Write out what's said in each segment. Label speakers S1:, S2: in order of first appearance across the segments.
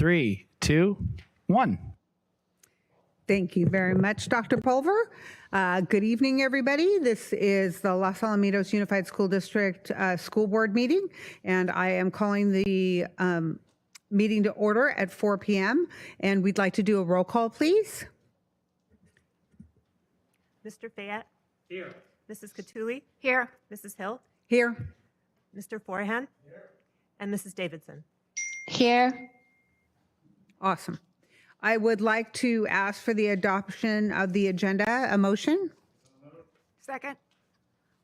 S1: 3, 2, 1.
S2: Thank you very much, Dr. Pulver. Good evening, everybody. This is the Los Alamitos Unified School District School Board meeting, and I am calling the meeting to order at 4 p.m. And we'd like to do a roll call, please.
S3: Mr. Fayette? Here. Mrs. Cattouli?
S4: Here.
S3: Mrs. Hill?
S2: Here.
S3: Mr. Forehand? Here. And Mrs. Davidson?
S4: Here.
S2: Awesome. I would like to ask for the adoption of the agenda. A motion?
S4: Second.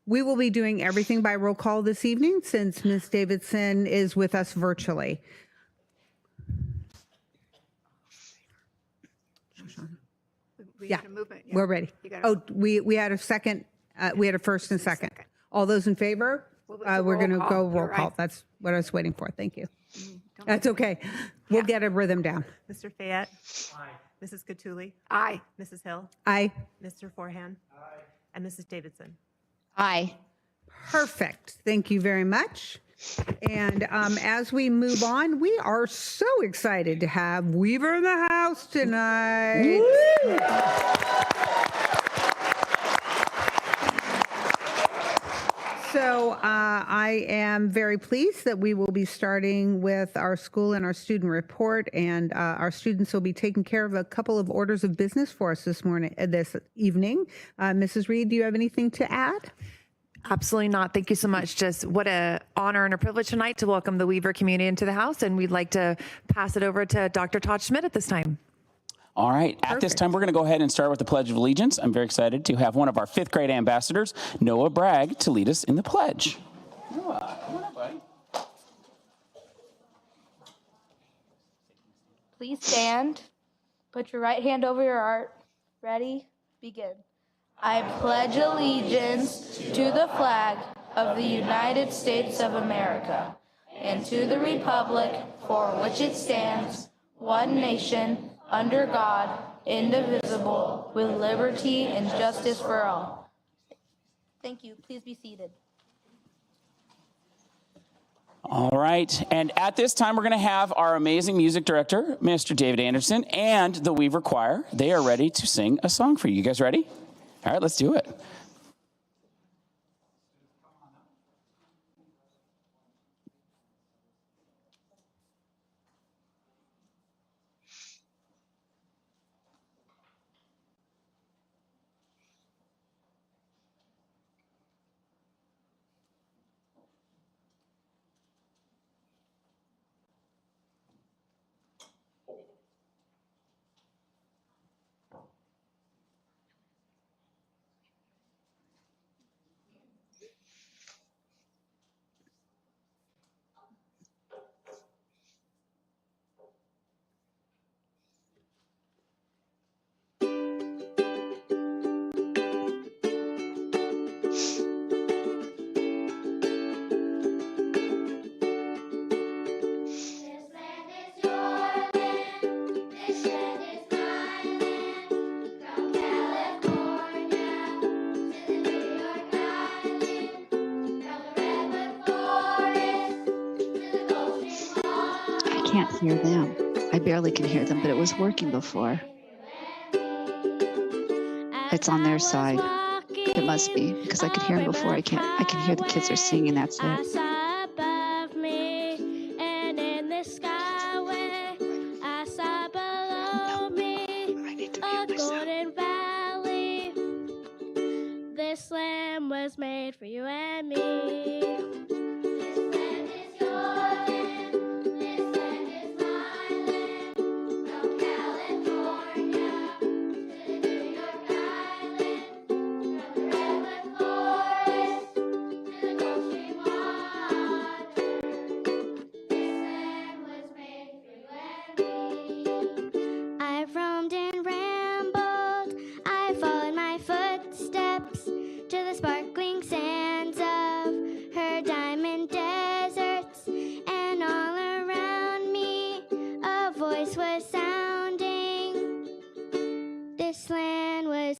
S2: We will be doing everything by roll call this evening since Ms. Davidson is with us virtually.
S4: We
S2: Yeah,
S4: need a movement. Yeah.
S2: we're ready. Oh, we had a second. We had a first and second. All those in favor?
S4: Well, it's a
S2: We're
S4: roll
S2: going to
S4: call.
S2: go
S4: You're
S2: roll call.
S4: right.
S2: That's what I was waiting for. Thank you.
S4: Don't-
S2: That's okay. We'll get a rhythm down.
S3: Mr. Fayette? Aye. Mrs. Cattouli?
S4: Aye.
S3: Mrs. Hill?
S2: Aye.
S3: Mr. Forehand? Aye. And Mrs. Davidson?
S4: Aye.
S2: Perfect. Thank you very much. And as we move on, we are so excited to have Weaver in the house tonight. So I am very pleased that we will be starting with our school and our student report, and our students will be taking care of a couple of orders of business for us this evening. Mrs. Reed, do you have anything to add?
S5: Absolutely not. Thank you so much. Just what an honor and a privilege tonight to welcome the Weaver community into the house. And we'd like to pass it over to Dr. Todd Schmidt at this time.
S6: All right. At this time, we're going to go ahead and start with the Pledge of Allegiance. I'm very excited to have one of our 5th grade ambassadors, Noah Bragg, to lead us in the pledge. Noah, come on up, buddy.
S7: Please stand. Put your right hand over your heart. Ready? Begin. I pledge allegiance to the flag of the United States of America and to the republic for which it stands, one nation, under God, indivisible, with liberty and justice for all. Thank you. Please be seated.
S6: All right. And at this time, we're going to have our amazing music director, Mr. David Anderson, and the Weaver Choir. They are ready to sing a song for you. You guys ready? All right, let's do it.
S8: Can't hear them. I barely can hear them, but it was working before. It's on their side. It must be because I could hear them before. I can hear the kids are singing. That's it.
S9: Above me and in the skyway, I saw below me a golden valley. This land was made for you and me.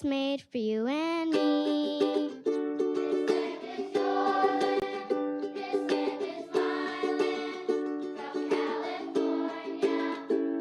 S9: Made for you and me. This land is your land. This land is my land. From California to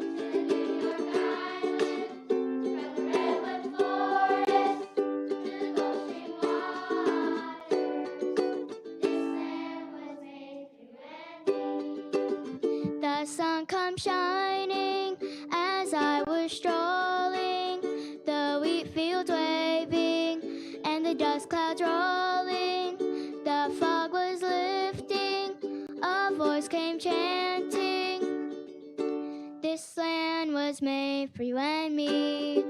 S9: arm shining as I was strolling, the wheat fields waving and the dust clouds rolling. The fog was lifting, a voice came chanting, this land was made for you and me.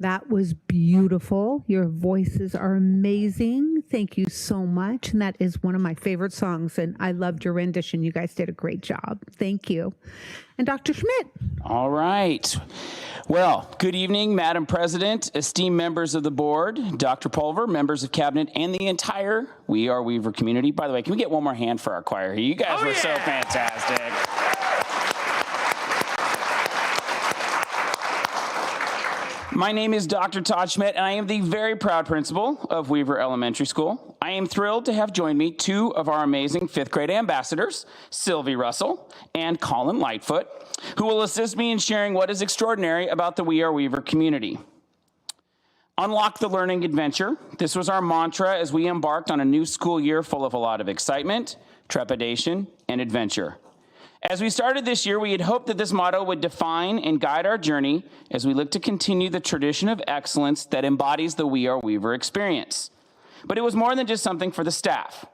S2: That was beautiful. Your voices are amazing. Thank you so much. And that is one of my favorite songs. And I loved your rendition. You guys did a great job. Thank you. And Dr. Schmidt.
S6: All right. Well, good evening, Madam President, esteemed members of the board, Dr. Pulver, members of cabinet, and the entire We Are Weaver community. By the way, can we get one more hand for our choir here? You guys were so fantastic. My name is Dr. Todd Schmidt, and I am the very proud principal of Weaver Elementary School. I am thrilled to have joined me two of our amazing fifth grade ambassadors, Sylvie Russell and Colin Lightfoot, who will assist me in sharing what is extraordinary about the We Are Weaver community. Unlock the learning adventure. This was our mantra as we embarked on a new school year full of a lot of excitement, trepidation, and adventure. As we started this year, we had hoped that this motto would define and guide our journey as we look to continue the tradition of excellence that embodies the We Are Weaver experience. But it was more than just something for the staff.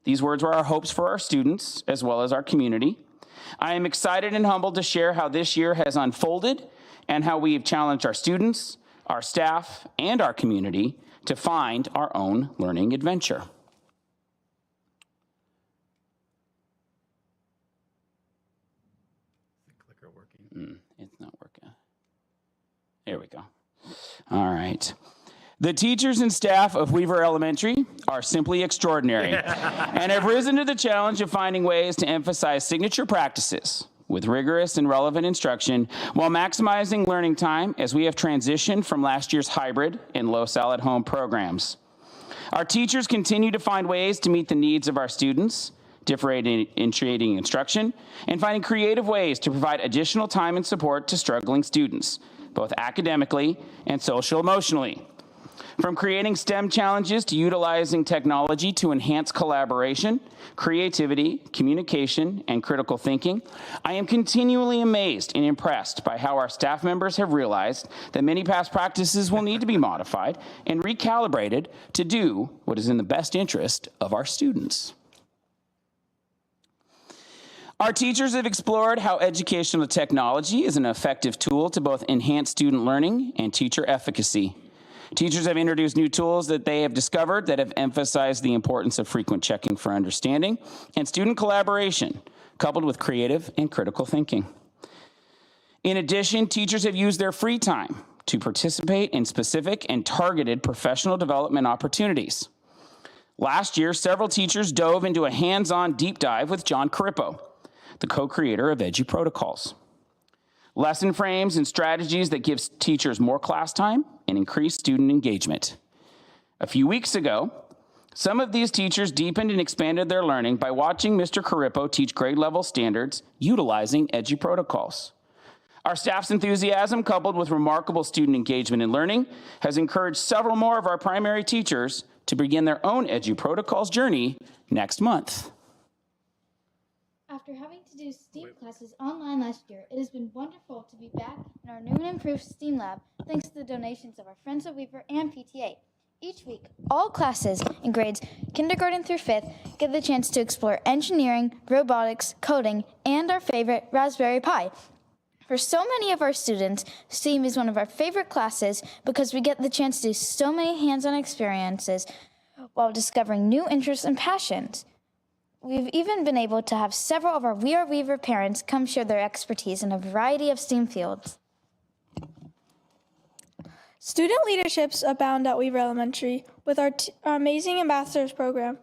S6: These words were our hopes for our students as well as our community. I am excited and humbled to share how this year has unfolded and how we have challenged our students, our staff, and our community to find our own learning adventure. It's not working. There we go. All right. The teachers and staff of Weaver Elementary are simply extraordinary and have risen to the challenge of finding ways to emphasize signature practices with rigorous and relevant instruction while maximizing learning time as we have transitioned from last year's hybrid and LoSal at home programs. Our teachers continue to find ways to meet the needs of our students, differentiating instruction, and finding creative ways to provide additional time and support to struggling students, both academically and social-emotionally. From creating STEM challenges to utilizing technology to enhance collaboration, creativity, communication, and critical thinking, I am continually amazed and impressed by how our staff members have realized that many past practices will need to be modified and recalibrated to do what is in the best interest of our students. Our teachers have explored how educational technology is an effective tool to both enhance student learning and teacher efficacy. Teachers have introduced new tools that they have discovered that have emphasized the importance of frequent checking for understanding and student collaboration, coupled with creative and critical thinking. In addition, teachers have used their free time to participate in specific and targeted professional development opportunities. Last year, several teachers dove into a hands-on deep dive with John Carippo, the co-creator of Edu Protocols. Lesson frames and strategies that gives teachers more class time and increase student engagement. A few weeks ago, some of these teachers deepened and expanded their learning by watching Mr. Carippo teach grade level standards utilizing Edu Protocols. Our staff's enthusiasm, coupled with remarkable student engagement and learning, has encouraged several more of our primary teachers to begin their own Edu Protocols journey next month.
S7: After having to do STEAM classes online last year, it has been wonderful to be back in our new and improved STEAM lab thanks to the donations of our Friends of Weaver and PTA. Each week, all classes in grades kindergarten through 5th get the chance to explore engineering, robotics, coding, and our favorite, Raspberry Pi.
S9: For so many of our students, STEAM is one of our favorite classes because we get the chance to do so many hands-on experiences while discovering new interests and passions. We've even been able to have several of our We Are Weaver parents come share their expertise in a variety of STEAM fields.
S10: Student leaderships abound at Weaver Elementary with our amazing ambassadors program,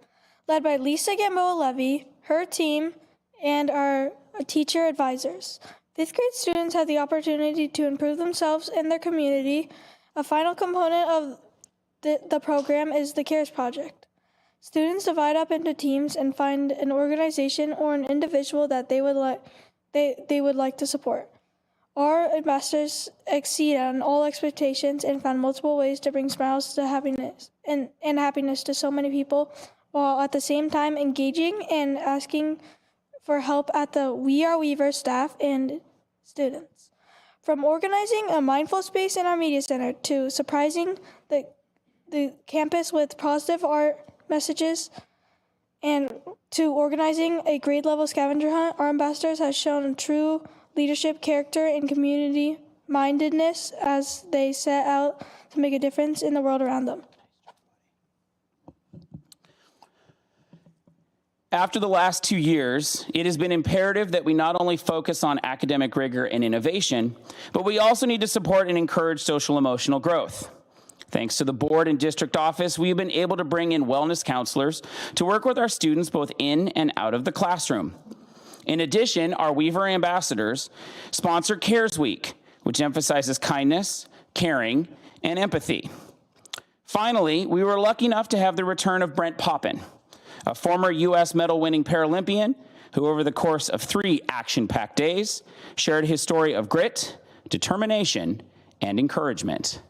S10: led by Lisa Gamboa-Levy, her team, and our teacher advisors. Fifth grade students have the opportunity to improve themselves and their community. A final component of the program is the CARES project. Students divide up into teams and find an organization or an individual that they would like to support. Our ambassadors exceed on all expectations and found multiple ways to bring smiles to happiness and happiness to so many people, while at the same time engaging and asking for help at the We Are Weaver staff and students. From organizing a mindful space in our media center to surprising the campus with positive art messages and to organizing a grade level scavenger hunt, our ambassadors have shown true leadership, character, and community mindedness as they set out to make a difference in the world around them.
S6: After the last 2 years, it has been imperative that we not only focus on academic rigor and innovation, but we also need to support and encourage social emotional growth. Thanks to the board and district office, we've been able to bring in wellness counselors to work with our students both in and out of the classroom. In addition, our Weaver ambassadors sponsor CARES Week, which emphasizes kindness, caring, and empathy. Finally, we were lucky enough to have the return of Brent Poppin, a former U.S. medal-winning Paralympian who over the course of 3 action-packed days shared his story of grit, determination, and encouragement.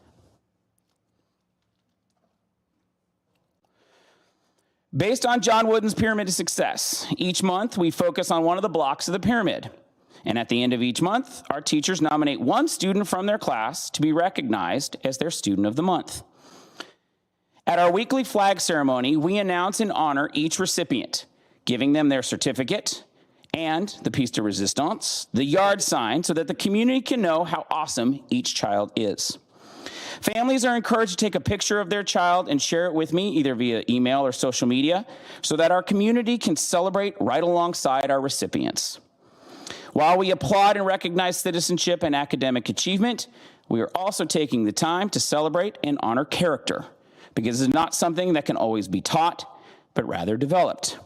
S6: Based on John Wooden's Pyramid of Success, each month we focus on one of the blocks of the pyramid. And at the end of each month, our teachers nominate one student from their class to be recognized as their Student of the Month. At our weekly flag ceremony, we announce and honor each recipient, giving them their certificate and the piece de resistance, the yard sign, so that the community can know how awesome each child is. Families are encouraged to take a picture of their child and share it with me either via email or social media so that our community can celebrate right alongside our recipients. While we applaud and recognize citizenship and academic achievement, we are also taking the time to celebrate and honor character, because it's not something that can always be taught, but rather developed.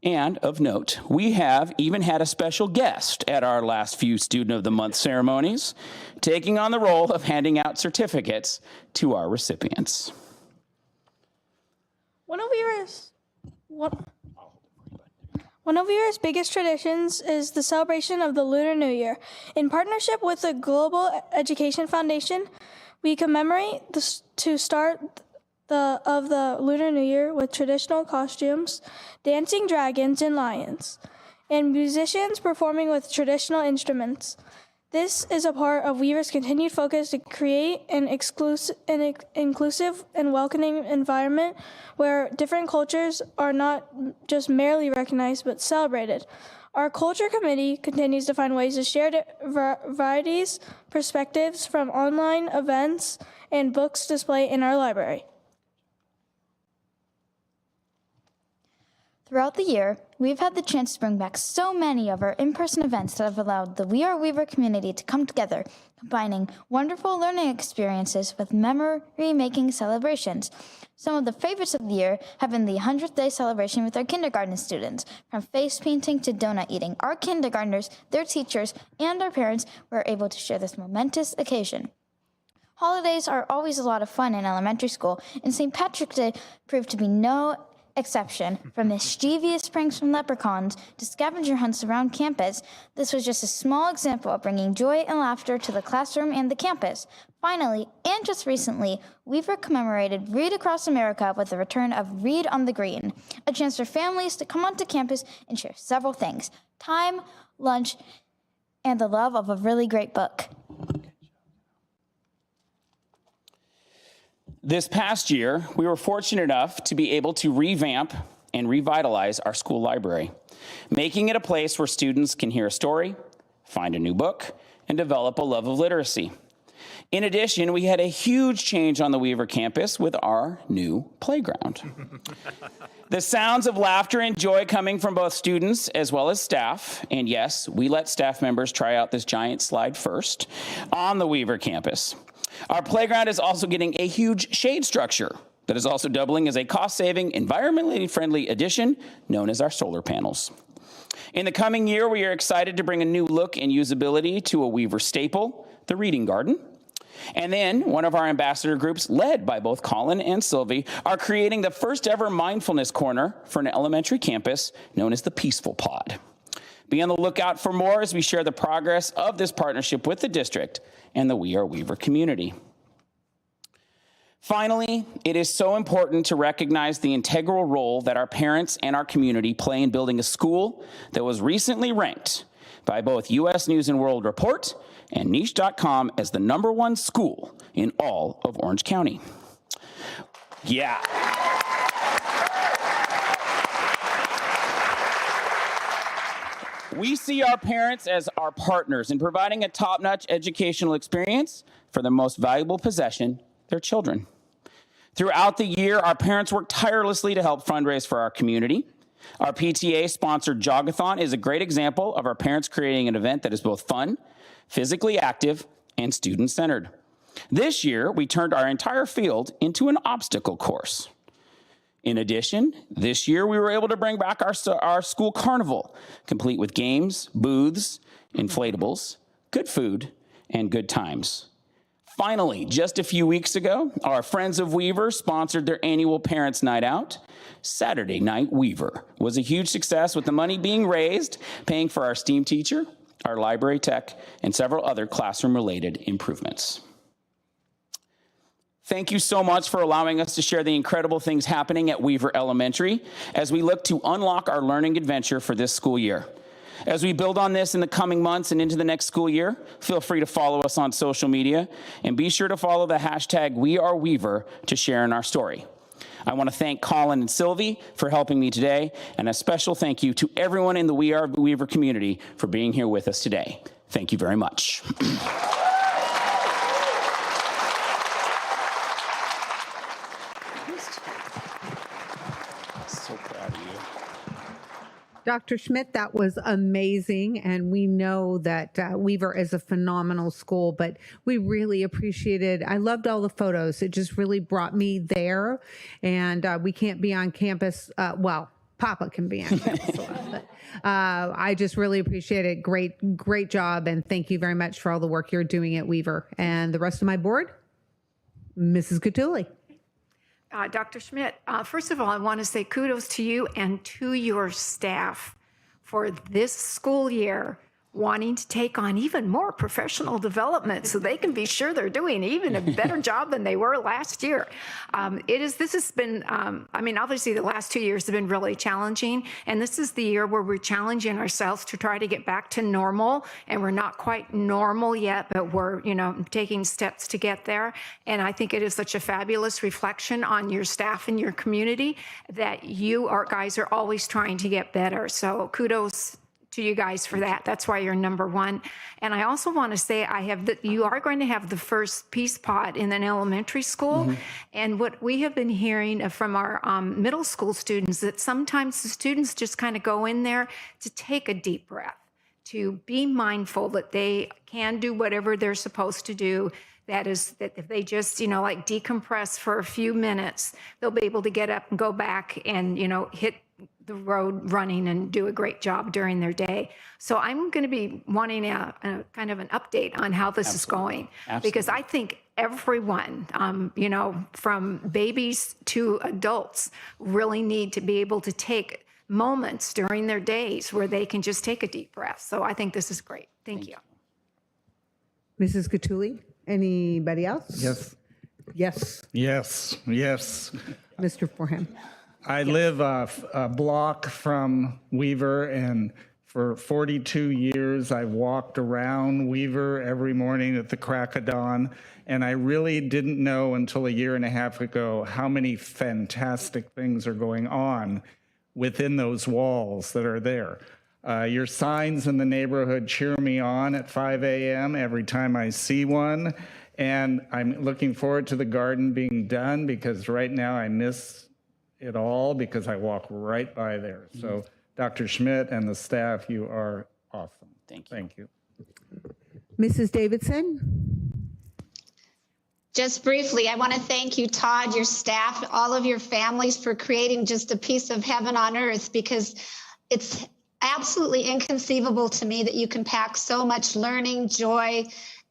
S6: And of note, we have even had a special guest at our last few Student of the Month ceremonies, taking on the role of handing out certificates to our recipients.
S10: One of Weaver's biggest traditions is the celebration of the Lunar New Year. In partnership with the Global Education Foundation, we commemorate the start of the Lunar New Year with traditional costumes, dancing dragons and lions, and musicians performing with traditional instruments. This is a part of Weaver's continued focus to create an inclusive and welcoming environment where different cultures are not just merely recognized but celebrated. Our culture committee continues to find ways to share varieties, perspectives from online events and books displayed in our library.
S9: Throughout the year, we've had the chance to bring back so many of our in-person events that have allowed the We Are Weaver community to come together, combining wonderful learning experiences with memory-making celebrations. Some of the favorites of the year have been the 100th day celebration with our kindergarten students. From face painting to donut eating, our kindergartners, their teachers, and our parents were able to share this momentous occasion. Holidays are always a lot of fun in elementary school, and St. Patrick's Day proved to be no exception. From mischievous pranks from leprechauns to scavenger hunts around campus, this was just a small example of bringing joy and laughter to the classroom and the campus. Finally, and just recently, Weaver commemorated Read Across America with the return of Read on the Green, a chance for families to come onto campus and share several things: time, lunch, and the love of a really great book.
S6: This past year, we were fortunate enough to be able to revamp and revitalize our school library, making it a place where students can hear a story, find a new book, and develop a love of literacy. In addition, we had a huge change on the Weaver campus with our new playground. The sounds of laughter and joy coming from both students as well as staff, and yes, we let staff members try out this giant slide first on the Weaver campus. Our playground is also getting a huge shade structure that is also doubling as a cost-saving, environmentally friendly addition known as our solar panels. In the coming year, we are excited to bring a new look and usability to a Weaver staple, the Reading Garden. And then one of our ambassador groups, led by both Colin and Sylvie, are creating the first ever mindfulness corner for an elementary campus known as the Peaceful Pod. Be on the lookout for more as we share the progress of this partnership with the district and the We Are Weaver community. Finally, it is so important to recognize the integral role that our parents and our community play in building a school that was recently ranked by both US News and World Report and Niche.com as the #1 school in all of Orange County. Yeah. We see our parents as our partners in providing a top-notch educational experience for the most valuable possession, their children. Throughout the year, our parents work tirelessly to help fundraise for our community. Our PTA-sponsored Jogathon is a great example of our parents creating an event that is both fun, physically active, and student-centered. This year, we turned our entire field into an obstacle course. In addition, this year we were able to bring back our school carnival, complete with games, booths, inflatables, good food, and good times. Finally, just a few weeks ago, our Friends of Weaver sponsored their annual Parents' Night Out. Saturday Night Weaver was a huge success, with the money being raised, paying for our STEAM teacher, our library tech, and several other classroom-related improvements. Thank you so much for allowing us to share the incredible things happening at Weaver Elementary as we look to unlock our learning adventure for this school year. As we build on this in the coming months and into the next school year, feel free to follow us on social media and be sure to follow the hashtag #WeAreWeaver to share in our story. I want to thank Colin and Sylvie for helping me today, and a special thank you to everyone in the We Are Weaver community for being here with us today. Thank you very much. So proud of you.
S2: Dr. Schmidt, that was amazing. And we know that Weaver is a phenomenal school, but we really appreciated, I loved all the photos. It just really brought me there. And we can't be on campus. Well, Papa can be on campus a lot, but I just really appreciate it. Great job. And thank you very much for all the work you're doing at Weaver. And the rest of my board, Mrs. Catulli.
S4: Dr. Schmidt, first of all, I want to say kudos to you and to your staff for this school year wanting to take on even more professional development so they can be sure they're doing even a better job than they were last year. This has been, obviously the last 2 years have been really challenging, and this is the year where we're challenging ourselves to try to get back to normal, and we're not quite normal yet, but we're, taking steps to get there. And I think it is such a fabulous reflection on your staff and your community that you guys are always trying to get better. So kudos to you guys for that. That's why you're #1. And I also want to say you are going to have the first Peace Pod in an elementary school. Mm-hmm. And what we have been hearing from our middle school students, that sometimes the students just kind of go in there to take a deep breath, to be mindful that they can do whatever they're supposed to do. That is, that if they just, decompress for a few minutes, they'll be able to get up and go back and, hit the road running and do a great job during their day. So I'm going to be wanting a kind of an update on how this is going. Absolutely. Because I think everyone, from babies to adults, really need to be able to take moments during their days where they can just take a deep breath. So I think this is great. Thank you.
S2: Mrs. Catulli, anybody else?
S11: Yes.
S2: Yes.
S11: Yes. Yes.
S2: Mr. Forehand.
S11: I live a block from Weaver, and for 42 years, I've walked around Weaver every morning at the crack of dawn, and I really didn't know until a year and a half ago how many fantastic things are going on within those walls that are there. Your signs in the neighborhood cheer me on at 5 a.m. every time I see one. And I'm looking forward to the garden being done because right now I miss it all because I walk right by there. So Dr. Schmidt and the staff, you are awesome.
S6: Thank you.
S11: Thank you.
S2: Mrs. Davidson?
S12: Just briefly, I want to thank you, Todd, your staff, all of your families for creating just a piece of heaven on earth, because it's absolutely inconceivable to me that you can pack so much learning, joy,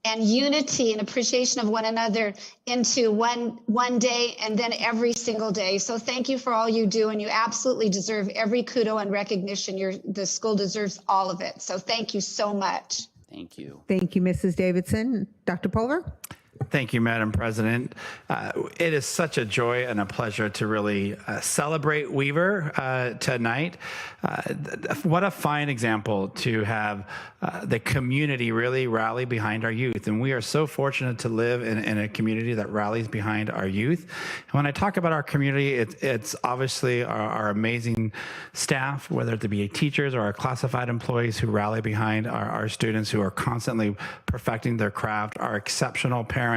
S12: and unity and appreciation of one another into one day and then every single day. So thank you for all you do, and you absolutely deserve every kudo and recognition. The school deserves all of it. So thank you so much.
S6: Thank you.
S2: Thank you, Mrs. Davidson. Dr. Pulver?
S1: Thank you, Madam President. It is such a joy and a pleasure to really celebrate Weaver tonight. What a fine example to have the community really rally behind our youth. And we are so fortunate to live in a community that rallies behind our youth. And when I talk about our community, it's obviously our amazing staff, whether it be teachers or our classified employees who rally behind our students who are constantly perfecting their craft, our exceptional parents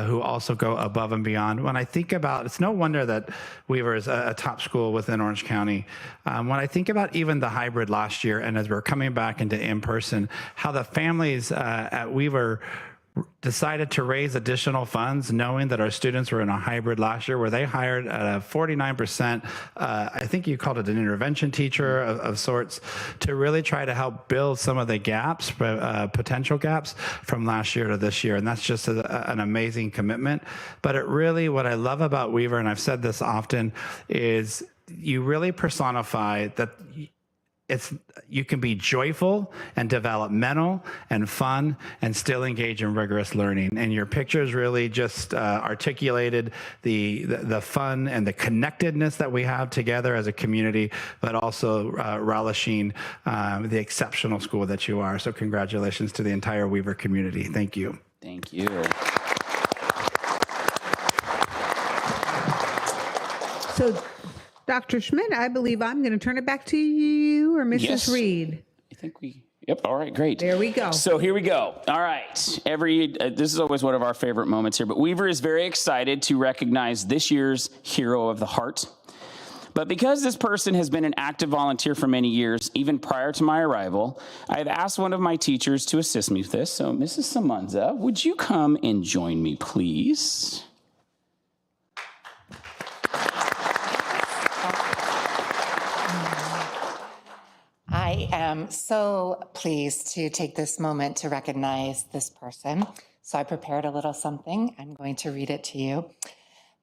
S1: who also go above and beyond. When I think about, it's no wonder that Weaver is a top school within Orange County. When I think about even the hybrid last year, and as we're coming back into in-person, how the families at Weaver decided to raise additional funds knowing that our students were in a hybrid last year where they hired a 49%, I think you called it an intervention teacher of sorts, to really try to help build some of the gaps, potential gaps from last year to this year. And that's just an amazing commitment. But it really, what I love about Weaver, and I've said this often, is you really personify that you can be joyful and developmental and fun and still engage in rigorous learning. And your pictures really just articulated the fun and the connectedness that we have together as a community, but also relishing the exceptional school that you are. So congratulations to the entire Weaver community. Thank you.
S6: Thank you.
S2: So, Dr. Schmidt, I believe I'm going to turn it back to you or Mrs.
S6: Yes.
S2: Reed.
S6: I think yep. All right, great.
S2: There we go.
S6: So here we go. All right. This is always one of our favorite moments here, but Weaver is very excited to recognize this year's Hero of the Heart. But because this person has been an active volunteer for many years, even prior to my arrival, I've asked one of my teachers to assist me with this. So Mrs. Samanza, would you come and join me, please?
S13: I am so pleased to take this moment to recognize this person. So I prepared a little something. I'm going to read it to you.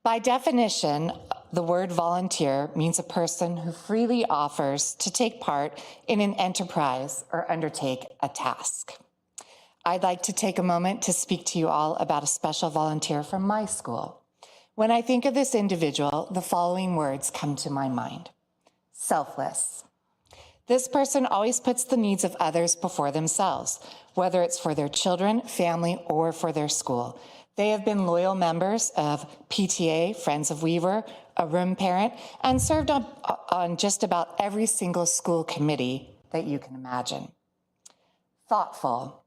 S13: By definition, the word volunteer means a person who freely offers to take part in an enterprise or undertake a task. I'd like to take a moment to speak to you all about a special volunteer from my school. When I think of this individual, the following words come to my mind. Selfless. This person always puts the needs of others before themselves, whether it's for their children, family, or for their school. They have been loyal members of PTA, Friends of Weaver, a room parent, and served on just about every single school committee that you can imagine. Thoughtful.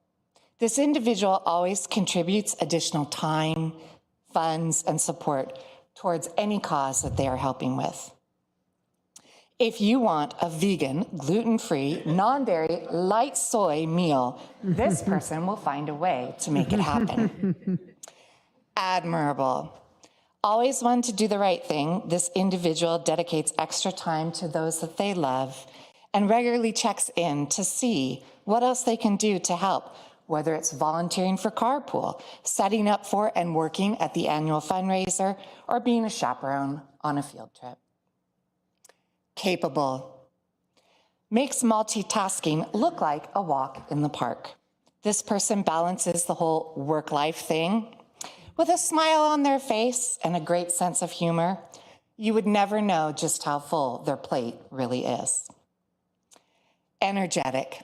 S13: This individual always contributes additional time, funds, and support towards any cause that they are helping with. If you want a vegan, gluten-free, non-dairy, light soy meal, this person will find a way to make it happen. Admirable. Always one to do the right thing, this individual dedicates extra time to those that they love and regularly checks in to see what else they can do to help, whether it's volunteering for carpool, setting up for and working at the annual fundraiser, or being a chaperone on a field trip. Capable. Makes multitasking look like a walk in the park. This person balances the whole work-life thing with a smile on their face and a great sense of humor. You would never know just how full their plate really is. Energetic.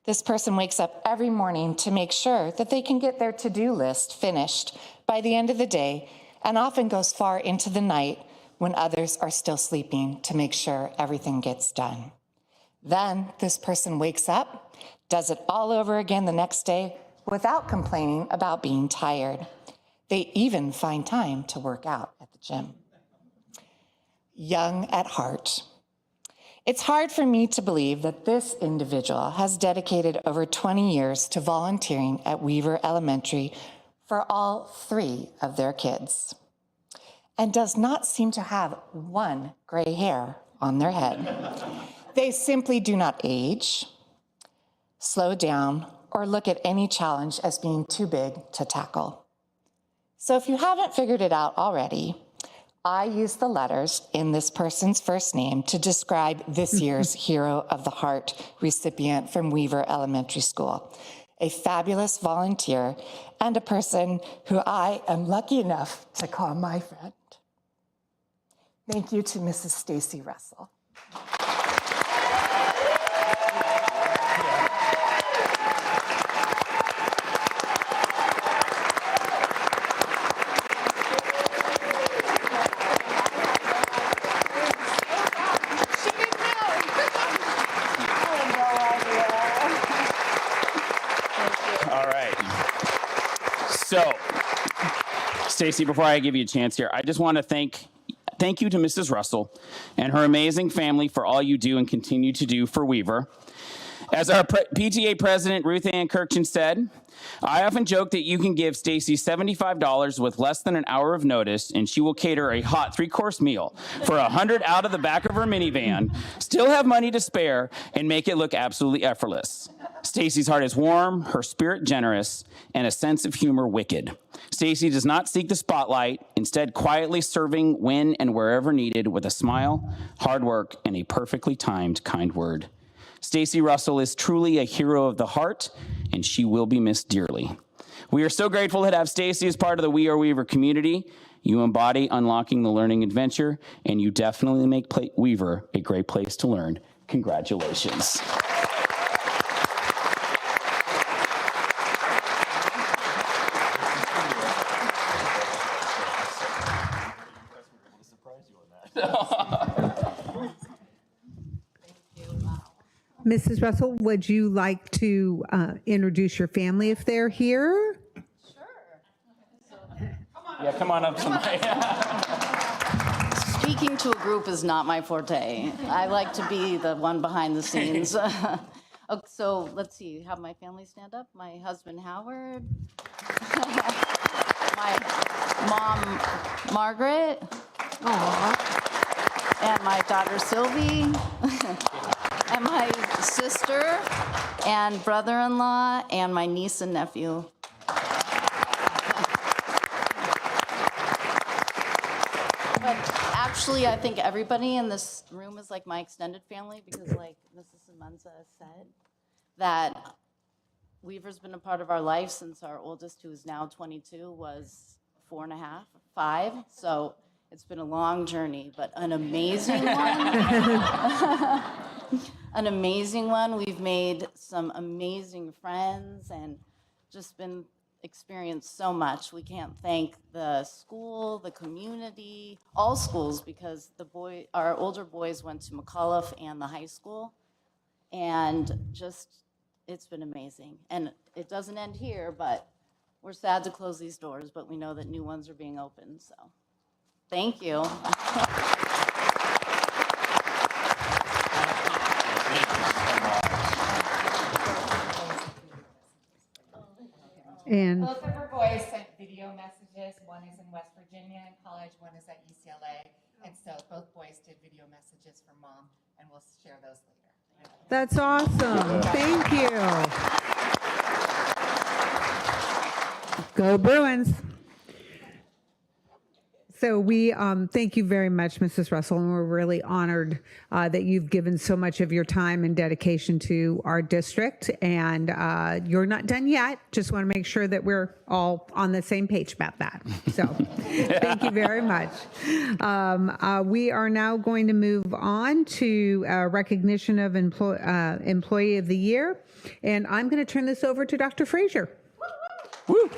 S13: This person wakes up every morning to make sure that they can get their to-do list finished by the end of the day, and often goes far into the night when others are still sleeping to make sure everything gets done. Then this person wakes up, does it all over again the next day without complaining about being tired. They even find time to work out at the gym. Young at heart. It's hard for me to believe that this individual has dedicated over 20 years to volunteering at Weaver Elementary for all 3 of their kids, and does not seem to have one gray hair on their head. They simply do not age, slow down, or look at any challenge as being too big to tackle. So if you haven't figured it out already, I use the letters in this person's first name to describe this year's Hero of the Heart recipient from Weaver Elementary School, a fabulous volunteer and a person who I am lucky enough to call my friend. Thank you to Mrs. Stacy Russell.
S6: So, Stacy, before I give you a chance here, I just want to thank you to Mrs. Russell and her amazing family for all you do and continue to do for Weaver. As our PTA president, Ruth Ann Kirkchen, said, I often joke that you can give Stacy $75 with less than an hour of notice, and she will cater a hot 3-course meal for 100 out of the back of her minivan, still have money to spare, and make it look absolutely effortless. Stacy's heart is warm, her spirit generous, and a sense of humor wicked. Stacy does not seek the spotlight, instead quietly serving when and wherever needed with a smile, hard work, and a perfectly timed kind word. Stacy Russell is truly a hero of the heart, and she will be missed dearly. We are so grateful to have Stacy as part of the We Are Weaver community. You embody unlocking the learning adventure, and you definitely make Weaver a great place to learn. Congratulations.
S2: Mrs. Russell, would you like to introduce your family if they're here?
S6: Yeah, come on up tonight.
S14: Speaking to a group is not my forte. I like to be the one behind the scenes. So let's see, have my family stand up. My husband, Howard. My mom, Margaret. Aww. And my daughter, Sylvie. And my sister and brother-in-law and my niece and nephew. But actually, I think everybody in this room is like my extended family because like Mrs. Simonza said, that Weaver's been a part of our life since our oldest, who is now 22, was 4.5, 5. So it's been a long journey, but an amazing one. An amazing one. We've made some amazing friends and just been experienced so much. We can't thank the school, the community, all schools, because our older boys went to McAuliffe and the high school, and just it's been amazing. And it doesn't end here, but we're sad to close these doors, but we know that new ones are being opened. So thank you.
S2: And
S15: both of her boys sent video messages. One is in West Virginia in college, one is at UCLA. And so both boys did video messages for mom, and we'll share those later.
S2: that's awesome. Thank you. Go Bruins. So we thank you very much, Mrs. Russell, and we're really honored that you've given so much of your time and dedication to our district. And you're not done yet. Just want to make sure that we're all on the same page about that. So thank you very much. We are now going to move on to recognition of Employee of the Year. And I'm going to turn this over to Dr. Frazier.
S6: Woo.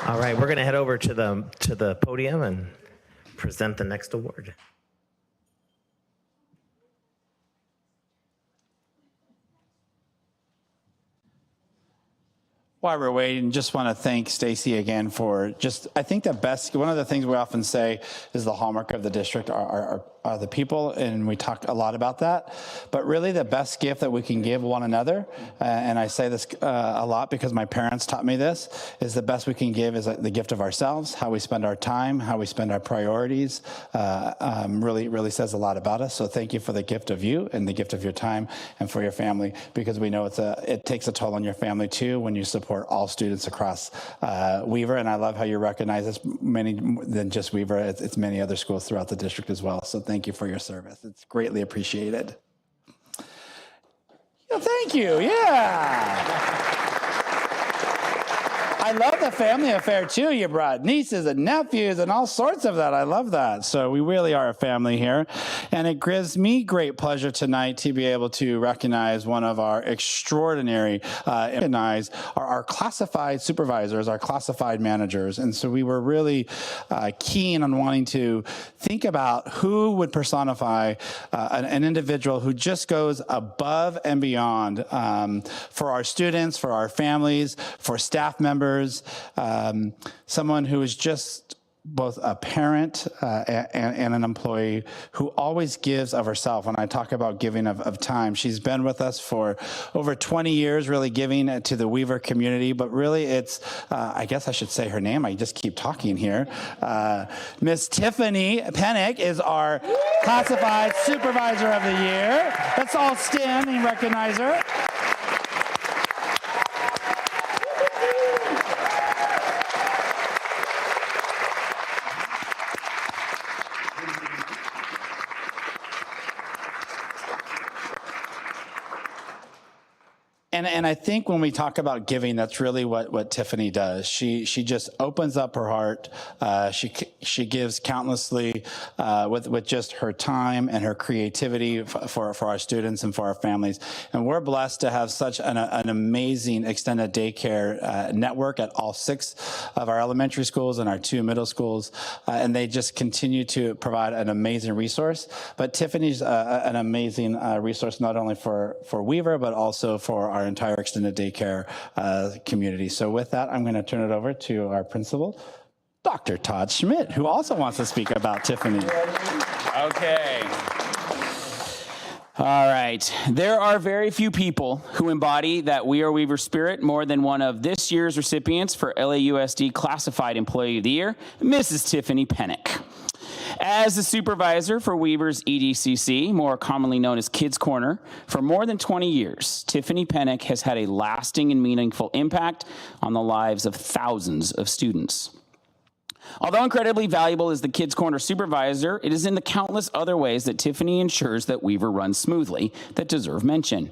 S16: All right, we're going to head over to the podium and present the next award.
S1: While we're waiting, just want to thank Stacy again for I think one of the things we often say is the hallmark of the district are the people, and we talk a lot about that. But really the best gift that we can give one another, and I say this a lot because my parents taught me this, is the best we can give is the gift of ourselves, how we spend our time, how we spend our priorities, really says a lot about us. So thank you for the gift of you and the gift of your time and for your family, because we know it takes a toll on your family too when you support all students across Weaver. And I love how you recognize it's many than just Weaver. It's many other schools throughout the district as well. So thank you for your service. It's greatly appreciated. Yeah, thank you. Yeah. I love the family affair too. You brought nieces and nephews and all sorts of that. I love that. So we really are a family here. And it gives me great pleasure tonight to be able to recognize one of our extraordinary, our classified supervisors, our classified managers. And so we were really keen on wanting to think about who would personify an individual who just goes above and beyond for our students, for our families, for staff members, someone who is just both a parent and an employee who always gives of herself. When I talk about giving of time, she's been with us for over 20 years, really giving to the Weaver community. But really it's, I guess I should say her name. I just keep talking here. Miss Tiffany Pennick is our classified supervisor of the year. Let's all stand and recognize her. And I think when we talk about giving, that's really what Tiffany does. She just opens up her heart. She gives countlessly with just her time and her creativity for our students and for our families. And we're blessed to have such an amazing extended daycare network at all 6 of our elementary schools and our 2 middle schools. And they just continue to provide an amazing resource. But Tiffany's an amazing resource not only for Weaver, but also for our entire extended daycare community. So with that, I'm going to turn it over to our principal, Dr. Todd Schmidt, who also wants to speak about Tiffany.
S6: Okay. All right. There are very few people who embody that We Are Weaver spirit more than one of this year's recipients for LAUSD Classified Employee of the Year, Mrs. Tiffany Pennick. As the supervisor for Weaver's EDCC, more commonly known as Kids Corner, for more than 20 years, Tiffany Pennick has had a lasting and meaningful impact on the lives of thousands of students. Although incredibly valuable as the Kids Corner supervisor, it is in the countless other ways that Tiffany ensures that Weaver runs smoothly that deserve mention.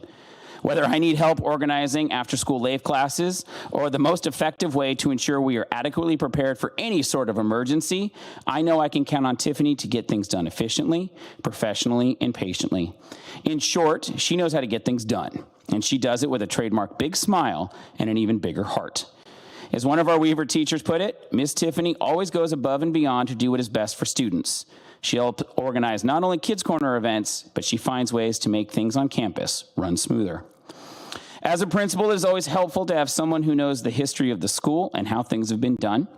S6: Whether I need help organizing after-school LAIF classes or the most effective way to ensure we are adequately prepared for any sort of emergency, I know I can count on Tiffany to get things done efficiently, professionally, and patiently. In short, she knows how to get things done, and she does it with a trademark big smile and an even bigger heart. As one of our Weaver teachers put it, Miss Tiffany always goes above and beyond to do what is best for students. She helps organize not only Kids Corner events, but she finds ways to make things on campus run smoother. As a principal, it is always helpful to have someone who knows the history of the school and how things have been done.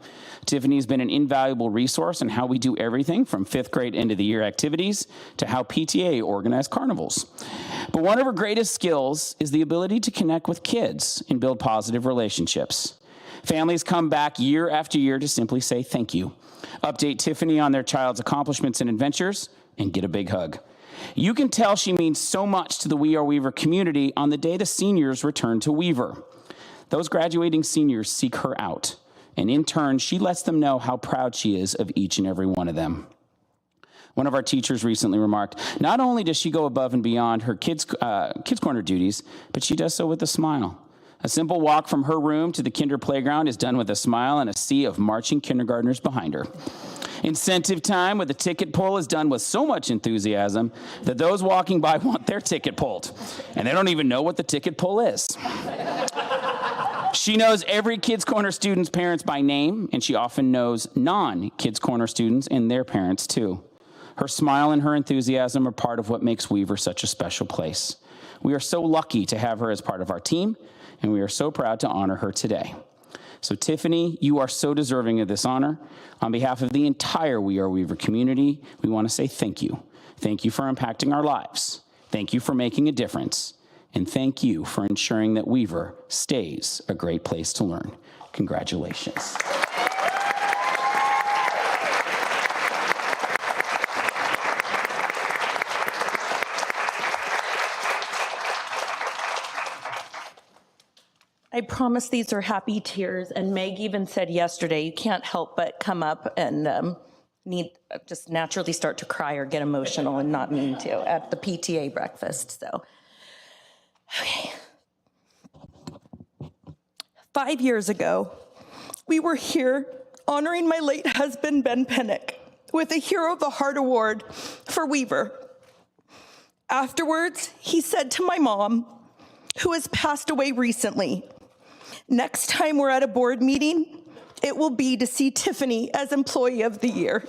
S6: Tiffany has been an invaluable resource in how we do everything from 5th grade end of the year activities to how PTA organize carnivals. But one of her greatest skills is the ability to connect with kids and build positive relationships. Families come back year after year to simply say thank you, update Tiffany on their child's accomplishments and adventures, and get a big hug. You can tell she means so much to the We Are Weaver community on the day the seniors return to Weaver. Those graduating seniors seek her out, and in turn, she lets them know how proud she is of each and every one of them. One of our teachers recently remarked, not only does she go above and beyond her Kids Corner duties, but she does so with a smile. A simple walk from her room to the kinder playground is done with a smile and a sea of marching kindergartners behind her. Incentive time with a ticket pull is done with so much enthusiasm that those walking by want their ticket pulled, and they don't even know what the ticket pull is. She knows every Kids Corner student's parents by name, and she often knows non-Kids Corner students and their parents too. Her smile and her enthusiasm are part of what makes Weaver such a special place. We are so lucky to have her as part of our team, and we are so proud to honor her today. So Tiffany, you are so deserving of this honor. On behalf of the entire We Are Weaver community, we want to say thank you. Thank you for impacting our lives. Thank you for making a difference. And thank you for ensuring that Weaver stays a great place to learn. Congratulations.
S17: I promise these are happy tears, and Meg even said yesterday, you can't help but come up and just naturally start to cry or get emotional and not mean to at the PTA breakfast, so. Okay. 5 years ago, we were here honoring my late husband, Ben Pennick, with a Hero of the Heart Award for Weaver. Afterwards, he said to my mom, who has passed away recently, next time we're at a board meeting, it will be to see Tiffany as Employee of the Year.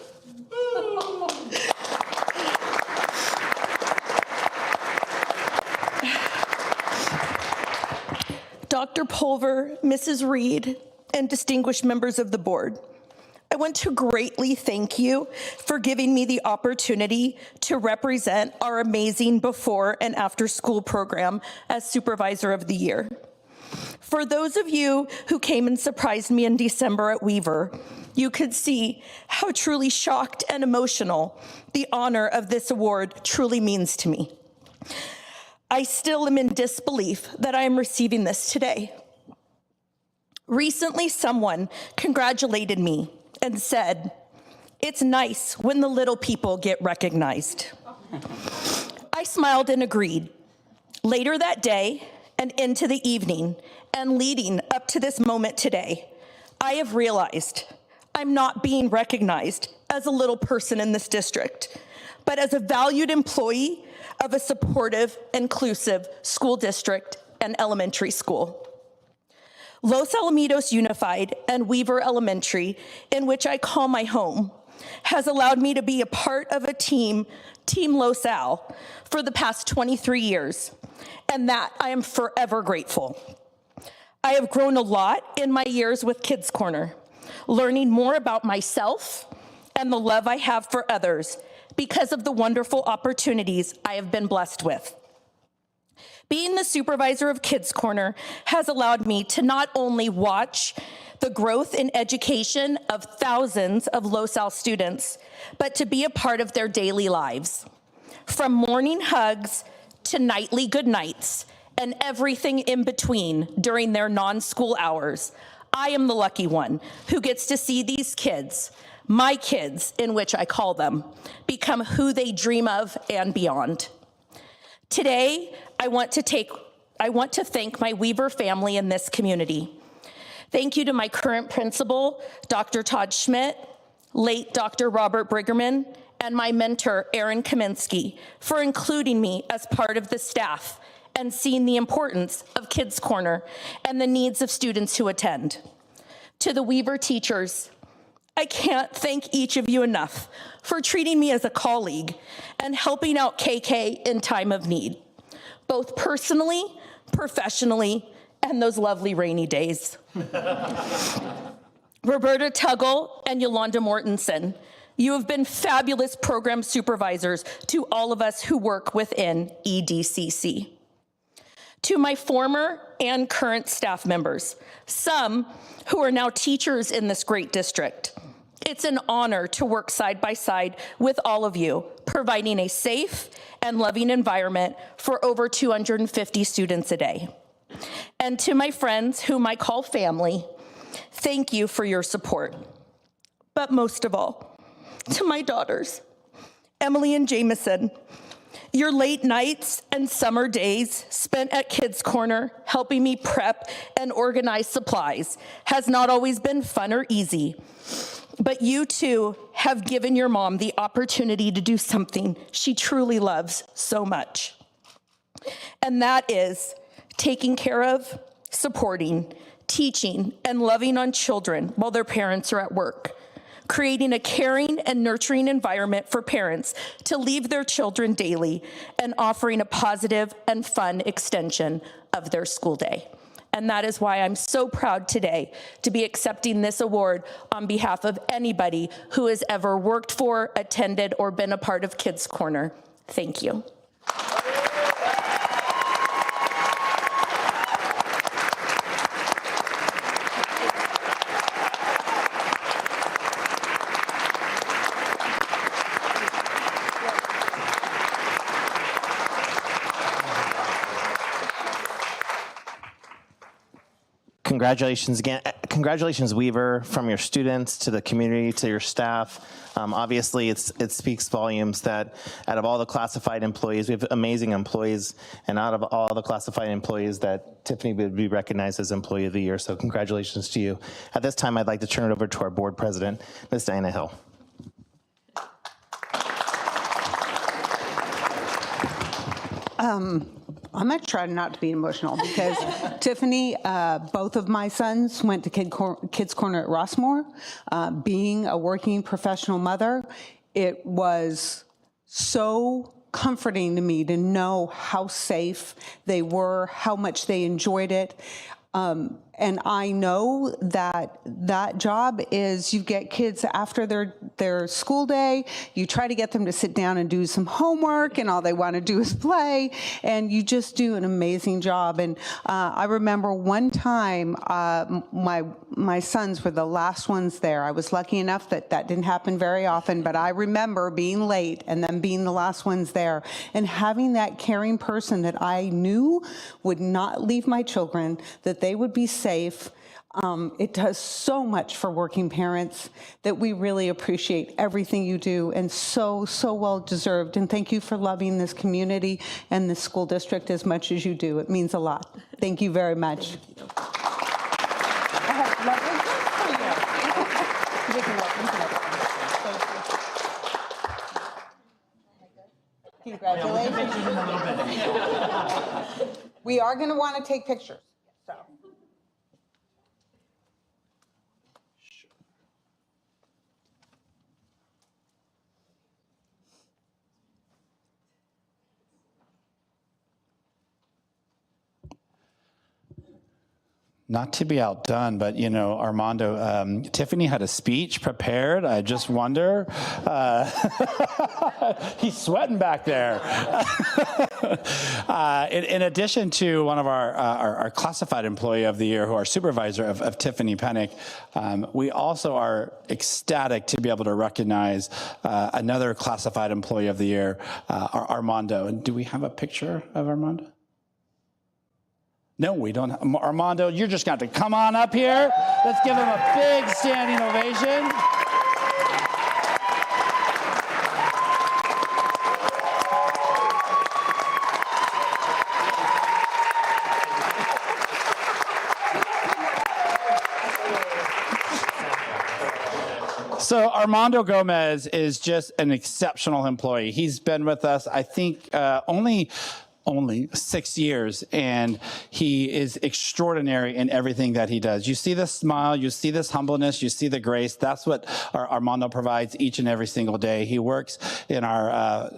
S17: Dr. Pulver, Mrs. Reed, and distinguished members of the board, I want to greatly thank you for giving me the opportunity to represent our amazing before and after school program as Supervisor of the Year. For those of you who came and surprised me in December at Weaver, you could see how truly shocked and emotional the honor of this award truly means to me. I still am in disbelief that I am receiving this today. Recently, someone congratulated me and said, "It's nice when the little people get recognized." I smiled and agreed. Later that day and into the evening and leading up to this moment today, I have realized I'm not being recognized as a little person in this district, but as a valued employee of a supportive, inclusive school district and elementary school. Los Alamitos Unified and Weaver Elementary, in which I call my home, has allowed me to be a part of a team, Team Los Al, for the past 23 years, and that I am forever grateful. I have grown a lot in my years with Kids Corner, learning more about myself and the love I have for others because of the wonderful opportunities I have been blessed with. Being the supervisor of Kids Corner has allowed me to not only watch the growth in education of thousands of Los Al students, but to be a part of their daily lives. From morning hugs to nightly good nights and everything in between during their non-school hours, I am the lucky one who gets to see these kids, my kids, in which I call them, become who they dream of and beyond. Today, I want to thank my Weaver family in this community. Thank you to my current principal, Dr. Todd Schmidt, late Dr. Robert Briggerman, and my mentor, Aaron Kaminsky, for including me as part of the staff and seeing the importance of Kids Corner and the needs of students who attend. To the Weaver teachers, I can't thank each of you enough for treating me as a colleague and helping out KK in time of need, both personally, professionally, and those lovely rainy days. Roberta Tuggle and Yolanda Mortensen, you have been fabulous program supervisors to all of us who work within EDCC. To my former and current staff members, some who are now teachers in this great district, it's an honor to work side by side with all of you, providing a safe and loving environment for over 250 students a day. And to my friends, whom I call family, thank you for your support. But most of all, to my daughters, Emily and Jameson, your late nights and summer days spent at Kids Corner helping me prep and organize supplies has not always been fun or easy. But you too have given your mom the opportunity to do something she truly loves so much. And that is taking care of, supporting, teaching, and loving on children while their parents are at work, creating a caring and nurturing environment for parents to leave their children daily and offering a positive and fun extension of their school day. And that is why I'm so proud today to be accepting this award on behalf of anybody who has ever worked for, attended, or been a part of Kids Corner. Thank you.
S16: Congratulations again. Congratulations, Weaver, from your students to the community to your staff. Obviously, it speaks volumes that out of all the classified employees, we have amazing employees, and out of all the classified employees, that Tiffany would be recognized as Employee of the Year. So congratulations to you. At this time, I'd like to turn it over to our board president, Ms. Diana Hill.
S2: I'm going to try not to be emotional because Tiffany, both of my sons went to Kids Corner at Rossmore. Being a working professional mother, it was so comforting to me to know how safe they were, how much they enjoyed it. And I know that that job is you get kids after their school day, you try to get them to sit down and do some homework, and all they want to do is play, and you just do an amazing job. And I remember one time my sons were the last ones there. I was lucky enough that didn't happen very often, but I remember being late and them being the last ones there and having that caring person that I knew would not leave my children, that they would be safe. It does so much for working parents that we really appreciate everything you do, and so well deserved. And thank you for loving this community and this school district as much as you do. It means a lot. Thank you very much. Congratulations. We are going to want to take pictures. So.
S1: Not to be outdone, but you know, Armando, Tiffany had a speech prepared. I just wonder. He's sweating back there. In addition to one of our classified employee of the year, who are supervisor of Tiffany Pennick, we also are ecstatic to be able to recognize another classified employee of the year, Armando. And do we have a picture of Armando? No, we don't. Armando, you're just got to come on up here. Let's give him a big standing ovation. So Armando Gomez is just an exceptional employee. He's been with us, I think, only 6 years, and he is extraordinary in everything that he does. You see this smile, you see this humbleness, you see the grace. That's what Armando provides each and every single day. He works in our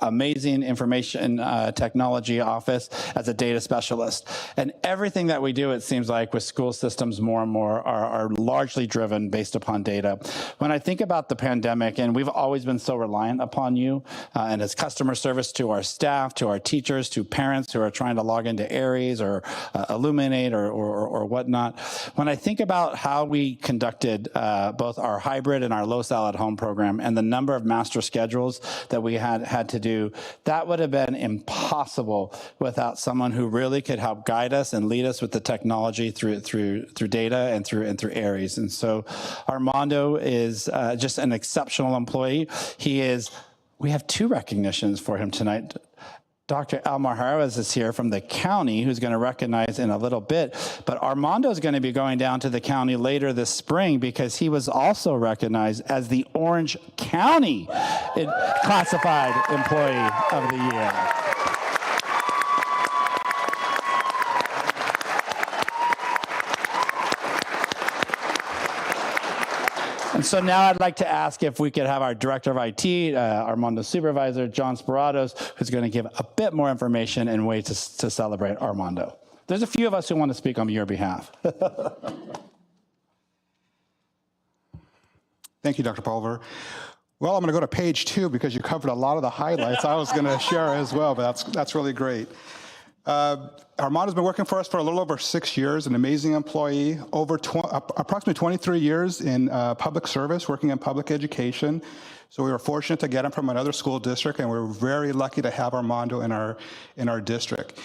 S1: amazing information technology office as a data specialist. And everything that we do, it seems like, with school systems more and more are largely driven based upon data. When I think about the pandemic, and we've always been so reliant upon you and as customer service to our staff, to our teachers, to parents who are trying to log into Aries or Illuminate or whatnot. When I think about how we conducted both our hybrid and our low-sal at home program and the number of master schedules that we had to do, that would have been impossible without someone who really could help guide us and lead us with the technology through data and through Aries. And so Armando is just an exceptional employee. We have 2 recognitions for him tonight. Dr. Almar Harris is here from the county, who's going to recognize in a little bit. But Armando is going to be going down to the county later this spring because he was also recognized as the Orange County Classified Employee of the Year. And so now I'd like to ask if we could have our Director of IT, Armando's Supervisor, John Speratos, who's going to give a bit more information and ways to celebrate Armando.
S18: There's a few of us who want to speak on your behalf.
S19: Thank you, Dr. Pulver. Well, I'm going to go to page 2 because you covered a lot of the highlights I was going to share as well, but that's really great. Armando's been working for us for a little over 6 years, an amazing employee, approximately 23 years in public service, working in public education. So we were fortunate to get him from another school district, and we're very lucky to have Armando in our district.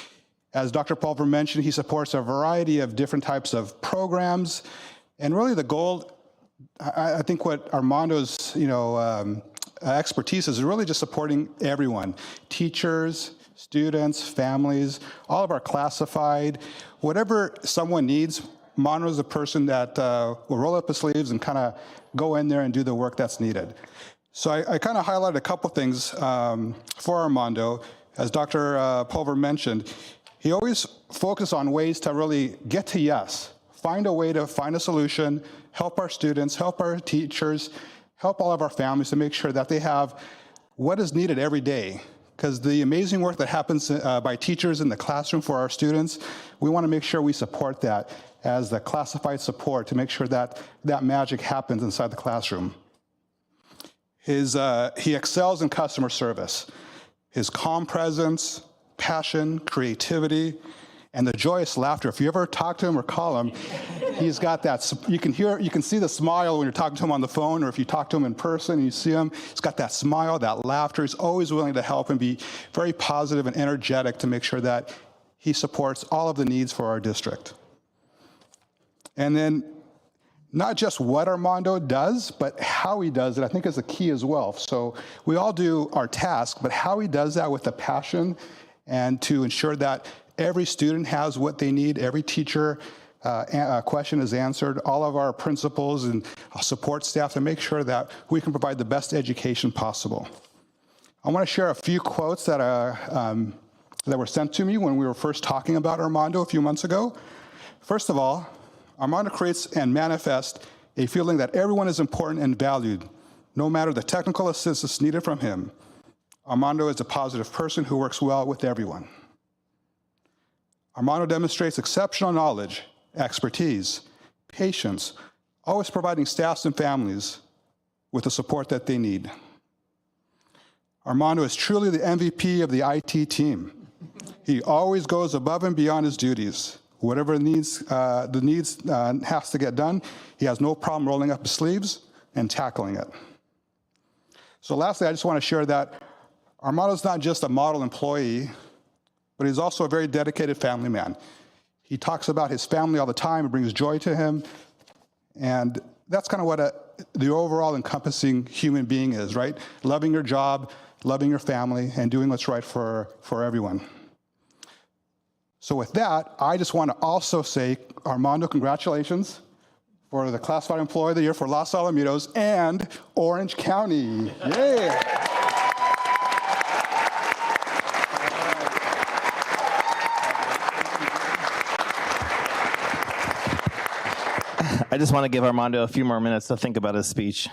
S19: As Dr. Pulver mentioned, he supports a variety of different types of programs, and really the goal, I think what Armando's expertise is really just supporting everyone, teachers, students, families, all of our classified, whatever someone needs. Armando's the person that will roll up his sleeves and kind of go in there and do the work that's needed. So I kind of highlighted a couple things for Armando. As Dr. Pulver mentioned, he always focused on ways to really get to yes, find a way to find a solution, help our students, help our teachers, help all of our families to make sure that they have what is needed every day. Because the amazing work that happens by teachers in the classroom for our students, we want to make sure we support that as the classified support to make sure that that magic happens inside the classroom. He excels in customer service. His calm presence, passion, creativity, and the joyous laughter. If you ever talk to him or call him, he's got that, you can see the smile when you're talking to him on the phone, or if you talk to him in person and you see him, he's got that smile, that laughter. He's always willing to help and be very positive and energetic to make sure that he supports all of the needs for our district. And then not just what Armando does, but how he does it, I think is the key as well. So we all do our task, but how he does that with the passion and to ensure that every student has what they need, every teacher question is answered, all of our principals and support staff to make sure that we can provide the best education possible. I want to share a few quotes that were sent to me when we were first talking about Armando a few months ago. First of all, Armando creates and manifests a feeling that everyone is important and valued, no matter the technical assistance needed from him. Armando is a positive person who works well with everyone. Armando demonstrates exceptional knowledge, expertise, patience, always providing staffs and families with the support that they need. Armando is truly the MVP of the IT team. He always goes above and beyond his duties. Whatever the needs has to get done, he has no problem rolling up his sleeves and tackling it. So lastly, I just want to share that Armando's not just a model employee, but he's also a very dedicated family man. He talks about his family all the time. It brings joy to him. And that's kind of what the overall encompassing human being is, right? Loving your job, loving your family, and doing what's right for everyone. So with that, I just want to also say, Armando, congratulations for the Classified Employee of the Year for Los Alamitos and Orange County. Yay!
S16: I just want to give Armando a few more minutes to think about his speech.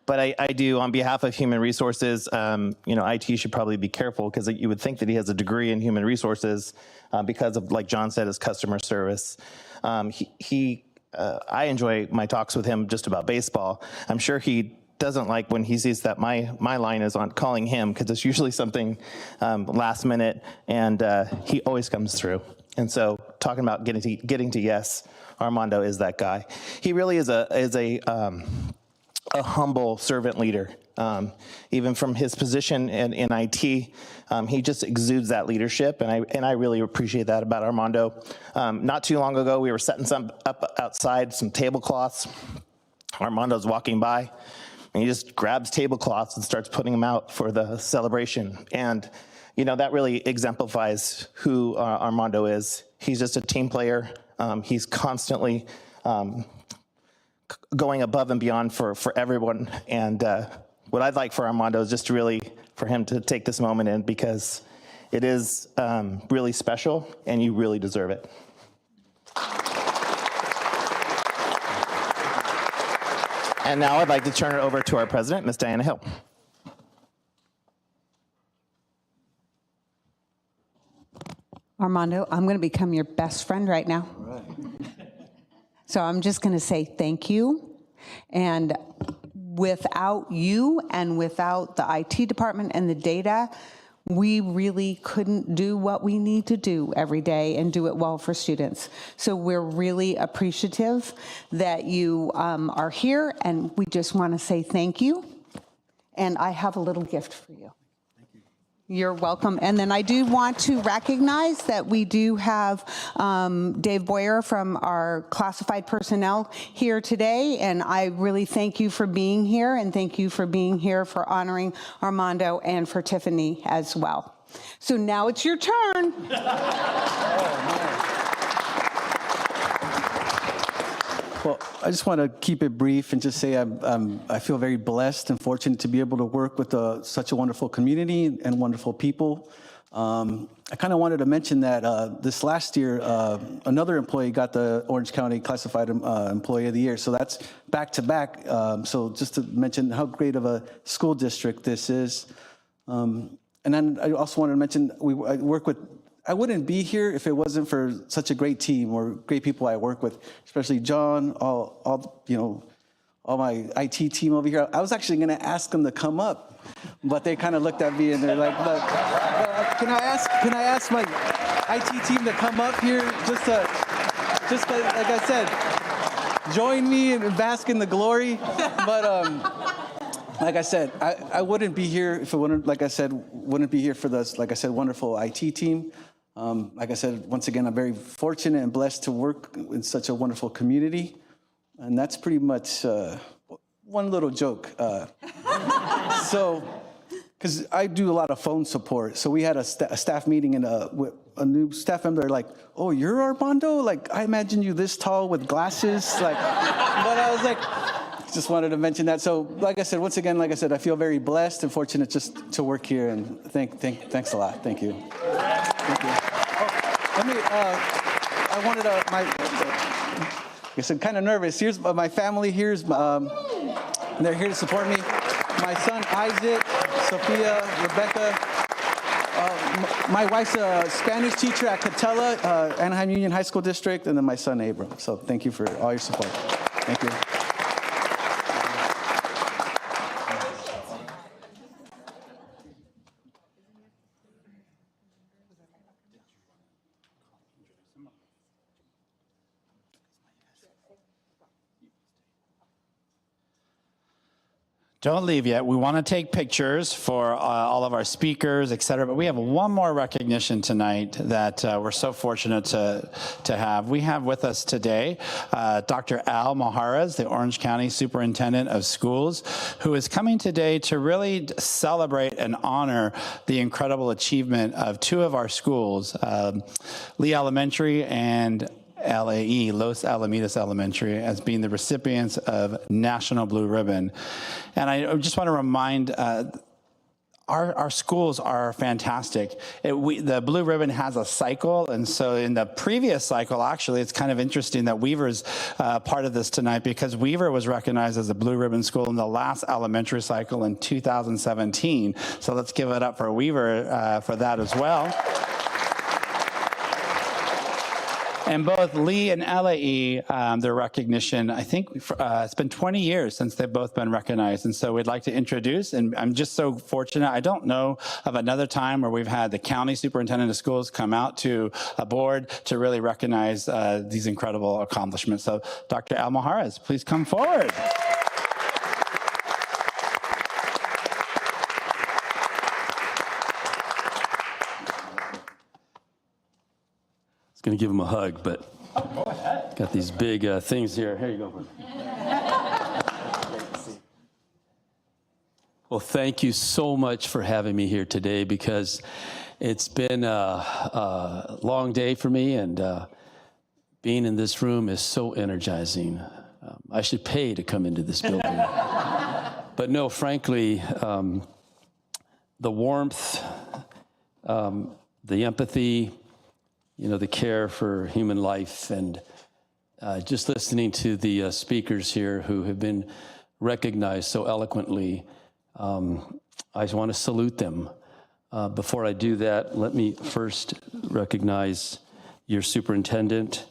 S16: But I do, on behalf of Human Resources, IT should probably be careful because you would think that he has a degree in Human Resources because of, like John said, his customer service. I enjoy my talks with him just about baseball. I'm sure he doesn't like when he sees that my line is on calling him because it's usually something last minute, and he always comes through. And so talking about getting to yes, Armando is that guy. He really is a humble servant leader. Even from his position in IT, he just exudes that leadership, and I really appreciate that about Armando. Not too long ago, we were setting some up outside, some tablecloths. Armando's walking by, and he just grabs tablecloths and starts putting them out for the celebration. And that really exemplifies who Armando is. He's just a team player. He's constantly going above and beyond for everyone. And what I'd like for Armando is just really for him to take this moment in, because it is really special and you really deserve it. And now I'd like to turn it over to our president, Ms. Diana Hill.
S2: Armando, I'm going to become your best friend right now. So I'm just going to say thank you. And without you and without the IT department and the data, we really couldn't do what we need to do every day and do it well for students. So we're really appreciative that you are here, and we just want to say thank you. And I have a little gift for you. You're welcome. And then I do want to recognize that we do have Dave Boyer from our classified personnel here today. And I really thank you for being here, and thank you for being here for honoring Armando and for Tiffany as well. So now it's your turn.
S20: Well, I just want to keep it brief and just say I feel very blessed and fortunate to be able to work with such a wonderful community and wonderful people. I kind of wanted to mention that this last year, another employee got the Orange County Classified Employee of the Year. So that's back to back. So just to mention how great of a school district this is. And then I also wanted to mention I work with. I wouldn't be here if it wasn't for such a great team or great people I work with, especially John, all my IT team over here. I was actually going to ask them to come up, but they kind of looked at me and they're like, "But can I ask my IT team to come up here just like I said, join me and bask in the glory?" But like I said, I wouldn't be here if it wouldn't, like I said, wouldn't be here for this, like I said, wonderful IT team. Like I said, once again, I'm very fortunate and blessed to work in such a wonderful community. And that's pretty much one little joke. So, because I do a lot of phone support. So we had a staff meeting and a new staff member, they're like, "Oh, you're Armando? Like, I imagine you this tall with glasses." Like, but I was like, just wanted to mention that. So, like I said, once again, like I said, I feel very blessed and fortunate just to work here. And thanks a lot. Thank you. Thank you. I wanted to, I said, kind of nervous. Here's my family. Here's, and they're here to support me. My son, Isaac, Sophia, Rebecca. My wife's a Spanish teacher at Catella, Anaheim Union High School District, and then my son, Abram. So thank you for all your support. Thank you.
S1: Don't leave yet. We want to take pictures for all of our speakers, et cetera, but we have one more recognition tonight that we're so fortunate to have. We have with us today Dr. Al Maharas, the Orange County Superintendent of Schools, who is coming today to really celebrate and honor the incredible achievement of two of our schools, Lee Elementary and LAE, Los Alamitos Elementary, as being the recipients of National Blue Ribbon. And I just want to remind our schools are fantastic. The Blue Ribbon has a cycle, and so in the previous cycle, actually, it's kind of interesting that Weaver's part of this tonight, because Weaver was recognized as a Blue Ribbon school in the last elementary cycle in 2017. So let's give it up for Weaver for that as well. And both Lee and LAE, their recognition, I think it's been 20 years since they've both been recognized. And so we'd like to introduce, and I'm just so fortunate, I don't know of another time where we've had the county superintendent of schools come out to a board to really recognize these incredible accomplishments. So Dr. Al Maharas, please come forward.
S21: Going to give him a hug, but got these big things here. Here you go. Well, thank you so much for having me here today, because it's been a long day for me, and being in this room is so energizing. I should pay to come into this building. But no, frankly, the warmth, the empathy, the care for human life, and just listening to the speakers here who have been recognized so eloquently, I just want to salute them. Before I do that, let me first recognize your superintendent,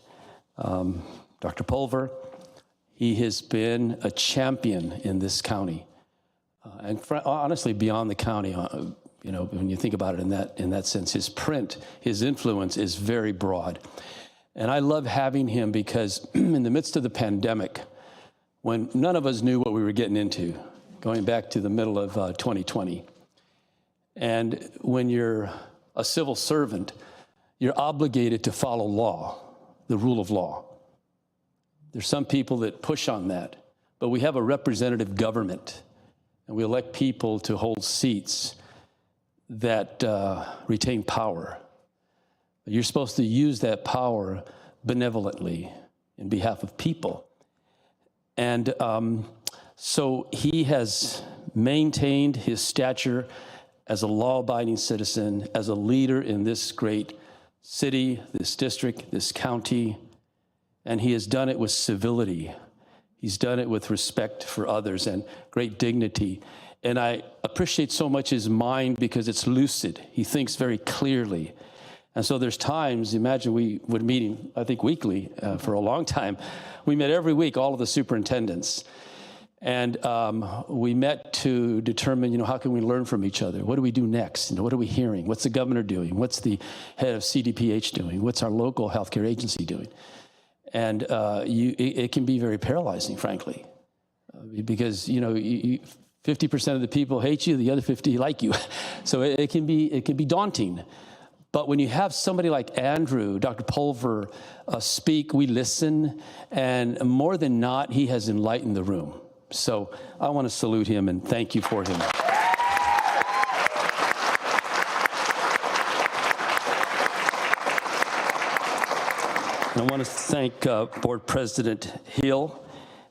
S21: Dr. Pulver. He has been a champion in this county, and honestly, beyond the county. You know, when you think about it in that sense, his print, his influence is very broad. And I love having him because in the midst of the pandemic, when none of us knew what we were getting into, going back to the middle of 2020, and when you're a civil servant, you're obligated to follow law, the rule of law. There's some people that push on that, but we have a representative government, and we elect people to hold seats that retain power. You're supposed to use that power benevolently in behalf of people. And so he has maintained his stature as a law-abiding citizen, as a leader in this great city, this district, this county, and he has done it with civility. He's done it with respect for others and great dignity. And I appreciate so much his mind because it's lucid. He thinks very clearly. And so there's times, imagine we would meet him, I think weekly for a long time. We met every week, all of the superintendents. And we met to determine, you know, how can we learn from each other? What do we do next? You know, what are we hearing? What's the governor doing? What's the head of CDPH doing? What's our local healthcare agency doing? And it can be very paralyzing, frankly, because, you know, 50% of the people hate you, the other 50 like you. So it can be daunting. But when you have somebody like Andrew, Dr. Pulver, speak, we listen, and more than not, he has enlightened the room. So I want to salute him and thank you for him. And I want to thank Board President Hill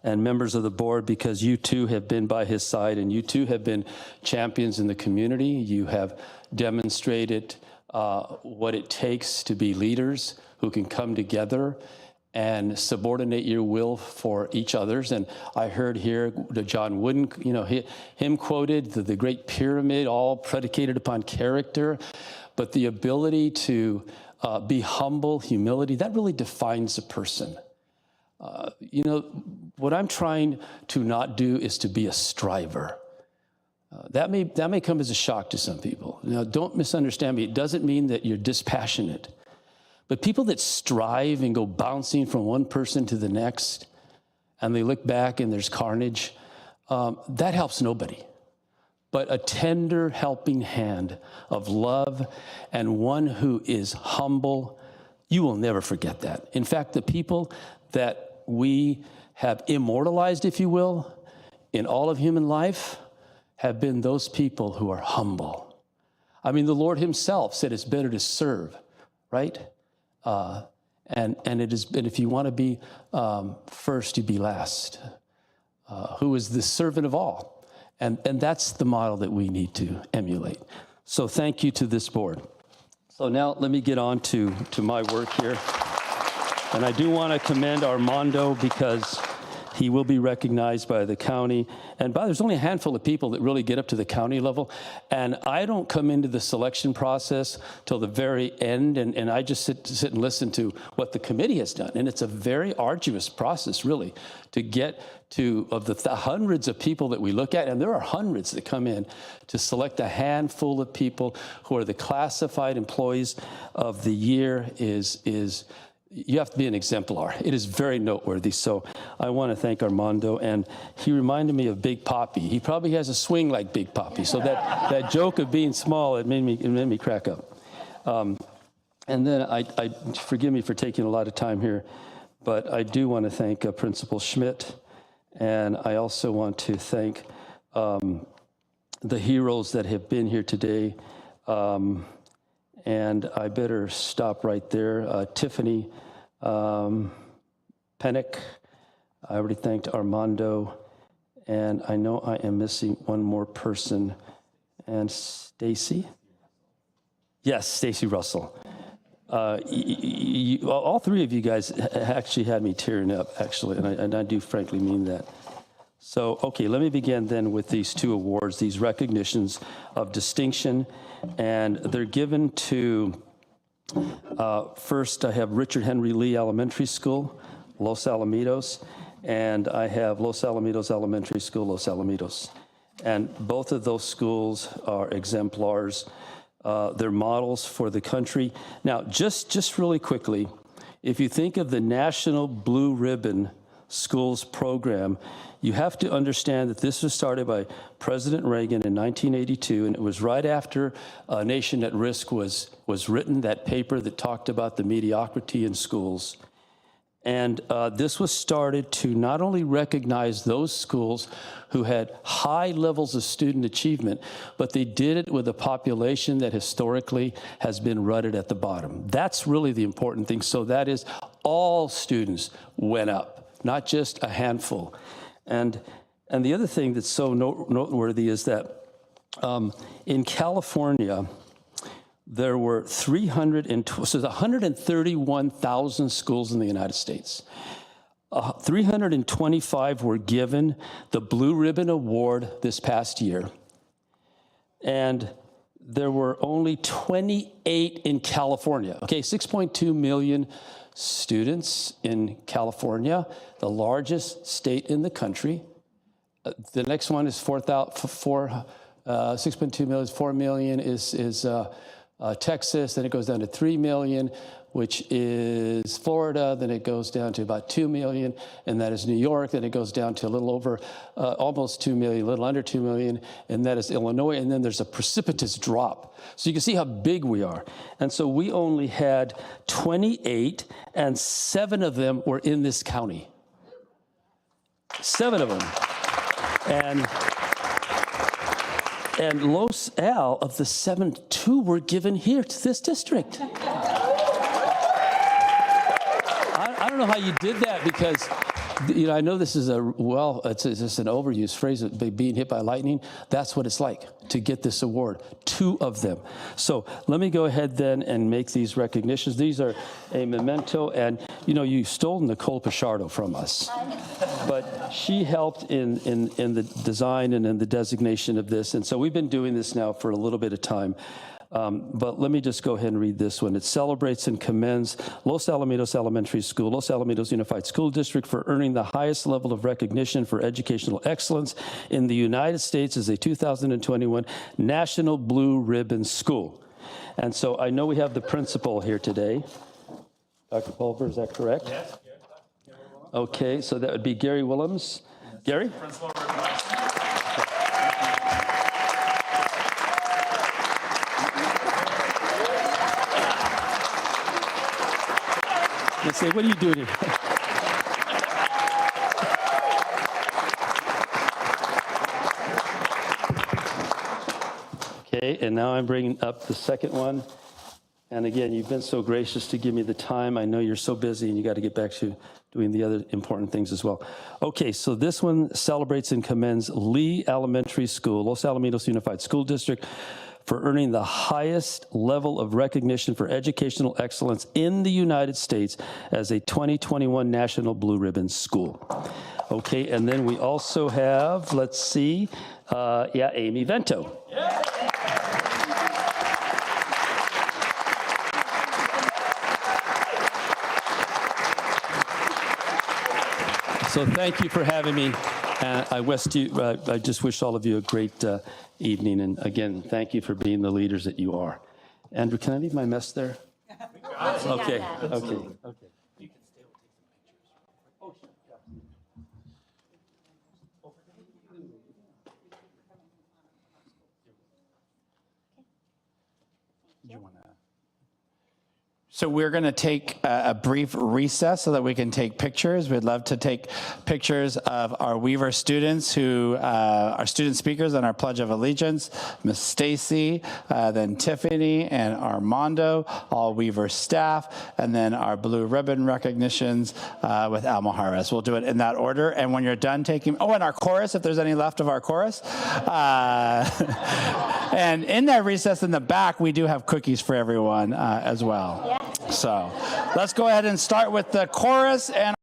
S21: and members of the board, because you too have been by his side and you too have been champions in the community. You have demonstrated what it takes to be leaders who can come together and subordinate your will for each other's. And I heard here John Wooden, you know, him quoted the Great Pyramid, all predicated upon character, but the ability to be humble, humility, that really defines a person. You know, what I'm trying to not do is to be a striver. That may come as a shock to some people. Now, don't misunderstand me. It doesn't mean that you're dispassionate. But people that strive and go bouncing from one person to the next, and they look back and there's carnage, that helps nobody. But a tender helping hand of love and one who is humble, you will never forget that. In fact, the people that we have immortalized, if you will, in all of human life have been those people who are humble. I mean, the Lord himself said it's better to serve, right? And if you want to be first, you be last. Who is the servant of all? And that's the model that we need to emulate. So thank you to this board. So now let me get on to my work here. And I do want to commend Armando because he will be recognized by the county. And there's only a handful of people that really get up to the county level. And I don't come into the selection process till the very end. And I just sit and listen to what the committee has done. And it's a very arduous process, really, to get to, of the hundreds of people that we look at, and there are hundreds that come in, to select a handful of people who are the classified employees of the year is you have to be an exemplar. It is very noteworthy. So I want to thank Armando. And he reminded me of Big Papi. He probably has a swing like Big Papi. So that joke of being small, it made me crack up. And then I forgive me for taking a lot of time here, but I do want to thank Principal Schmidt. And I also want to thank the heroes that have been here today. And I better stop right there. Tiffany Pennick, I already thanked Armando, and I know I am missing one more person. And Stacy? Yes, Stacy Russell. All three of you guys actually had me tearing up, actually, and I do frankly mean that. So, okay, let me begin then with these two awards, these recognitions of distinction, and they're given to, first I have Richard Henry Lee Elementary School, Los Alamitos, and I have Los Alamitos Elementary School, Los Alamitos. And both of those schools are exemplars. They're models for the country. Now, just really quickly, if you think of the National Blue Ribbon Schools program, you have to understand that this was started by President Reagan in 1982, and it was right after A Nation at Risk was written, that paper that talked about the mediocrity in schools. And this was started to not only recognize those schools who had high levels of student achievement, but they did it with a population that historically has been rutted at the bottom. That's really the important thing. So that is, all students went up, not just a handful. And the other thing that's so noteworthy is that in California, there were 131,000 schools in the United States. 325 were given the Blue Ribbon Award this past year. And there were only 28 in California. Okay, 6.2 million students in California, the largest state in the country. The next one is 6.2 million, 4 million is Texas, then it goes down to 3 million, which is Florida, then it goes down to about 2 million, and that is New York, then it goes down to a little over, almost 2 million, a little under 2 million, and that is Illinois, and then there's a precipitous drop. So you can see how big we are. And so we only had 28, and 7 of them were in this county. 7 of them. And Los Al, of the 7, 2 were given here to this district. I don't know how you did that, because, you know, I know this is it's just an overused phrase, being hit by lightning. That's what it's like to get this award, 2 of them. So let me go ahead then and make these recognitions. These are a memento, and you know, you stole Nicole Pichardo from us, but she helped in the design and in the designation of this. And so we've been doing this now for a little bit of time. But let me just go ahead and read this one. It celebrates and commends Los Alamitos Elementary School, Los Alamitos Unified School District for earning the highest level of recognition for educational excellence in the United States as a 2021 National Blue Ribbon School. And so I know we have the principal here today. Dr. Pulver, is that correct? Yes. Okay, so that would be Gary Willems. Gary? Principal. I say, what are you doing here? Okay, and now I'm bringing up the second one. And again, you've been so gracious to give me the time. I know you're so busy and you got to get back to doing the other important things as well. Okay, so this one celebrates and commends Lee Elementary School, Los Alamitos Unified School District, for earning the highest level of recognition for educational excellence in the United States as a 2021 National Blue Ribbon School. Okay, and then we also have, let's see, Amy Vento. Yeah. So thank you for having me. I just wish all of you a great evening. And again, thank you for being the leaders that you are. Andrew, can I leave my mess there? Okay. You can stay. We'll take some pictures.
S1: So we're going to take a brief recess so that we can take pictures. We'd love to take pictures of our Weaver students who are student speakers on our Pledge of Allegiance, Miss Stacy, then Tiffany and Armando, all Weaver staff, and then our blue ribbon recognitions with Al Mojarez. We'll do it in that order. And when you're done taking, and our chorus, if there's any left of our chorus. And in that recess in the back, we do have cookies for everyone as well. Yeah. So let's go ahead and start with the chorus and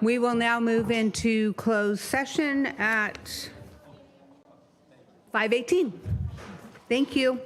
S2: We will now move into closed session at 5:18. Thank you.